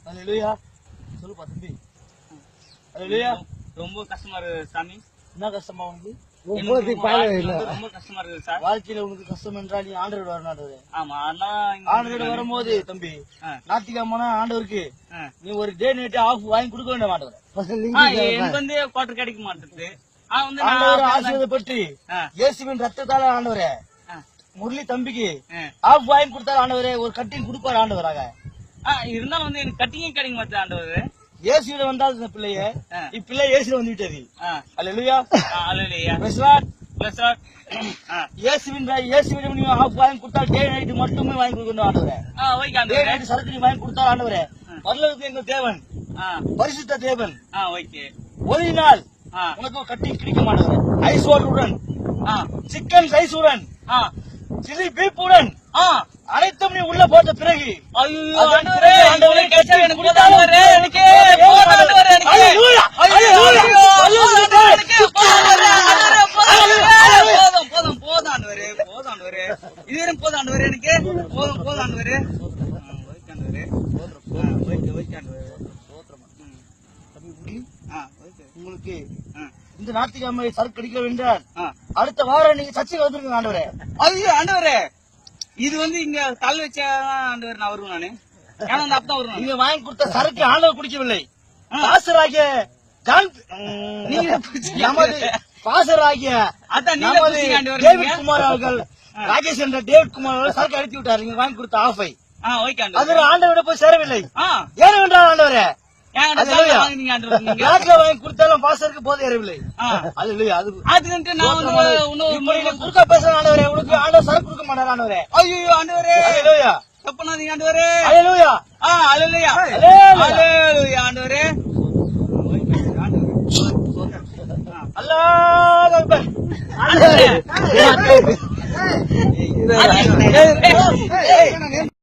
அல்லேலூயா. சொல்லுப்பா தம்பி. அல்லேலூயா. ரொம்ப கஷ்டமா இருக்கு சாமி. என்ன கஷ்டமா உனக்கு? ரொம்ப கஷ்டமா இருக்கு சார். வாழ்க்கையில உனக்கு கஷ்டம் என்றால் நீ ஆண்டவர் வரணும். ஆமா, ஆண்டவர் வரும்போது தம்பி ஞாயிற்றுக்கிழமை ஆண்டவருக்கு நீ ஒரு டே நைட் ஆஃப் வாங்கி கொடுக்க வேண்டாம். ஆண்டவர் எனக்கு வந்து குவார்டர் கிடைக்க மாட்டேது. ஆண்டவர் ஆசீர்வாதப்பட்டு இயேசுவின் ரத்தத்தால ஆண்டவரே முரளி தம்பிக்கு ஆஃப் வாங்கி கொடுத்தாரு ஆண்டவரே. ஒரு கட்டிங் கொடுப்பாரு ஆண்டவராக. இருந்தாலும் வந்து எனக்கு கட்டிங்கே கிடைக்க மாட்டேன் ஆண்டவர். இயேசுவிட வந்தால் இந்த பிள்ளைய இப்பிள்ளை இயேசுல வந்துட்டாரு. அல்லேலூயா. அல்லேலூயா. Praise lord. இயேசுவின் நீ ஆஃப் வாங்கி கொடுத்தால் டே நைட் மட்டுமே வாங்கி கொடுக்கணும் ஆண்டவரே. டே நைட் சரக்கு வாங்கி கொடுத்தால் ஆண்டவரே பரலோகத்துக்கு எங்க தேவன் பரிசுத்த தேவன் ஒரு நாள் உனக்கு கட்டி கிடைக்க மாட்டவர். ஐஸ் வாட்டருடன் சிக்கன் ரைஸுடன் சில்லி பீப்புடன் அனைத்தும் நீ உள்ள போட்ட பிறகு உங்களுக்கு இந்த ஞாயிற்றுக்கிழமை சரக்கு அடிக்க வேண்டாம். அடுத்த வாரம் நீங்க சர்ச்சைக்கு வந்துருங்க ஆண்டவரே. ஐயோ ஆண்டவரே, இது வந்து இங்க தலை வச்சா ஆண்டவர் நான் வருவேன். நானு ஏன்னா அந்த அப்பதான் வருவேன். நீங்க வாங்கி கொடுத்த சரக்கு ஆண்டவர் குடிக்கவில்லை. பாசராகிய பாசராகிய டேவிட் குமார் அவர்கள் ராஜேஷ் என்ற டேவிட் குமார் அவர்கள் சரக்கு அடித்து விட்டார். நீங்க வாங்கி கொடுத்த ஆஃபை அது ஆண்டவரை போய் சேரவில்லை. ஏனென்றால் ஆண்டவரே வாங்கி கொடுத்தாலும் பாசருக்கு போதை ஏறவில்லை. குறுக்கா பேசுற ஆண்டவரே உனக்கு ஆண்டவர் சரக்கு கொடுக்க மாட்டார் ஆண்டவரே. ஐயோ ஆண்டவரே தப்பனாதீங்க ஆண்டவரே. அல்லேலூயா. அல்லேலூயா. அல்லேலூயா ஆண்டவரே. அல்லாஹ் அக்பர்.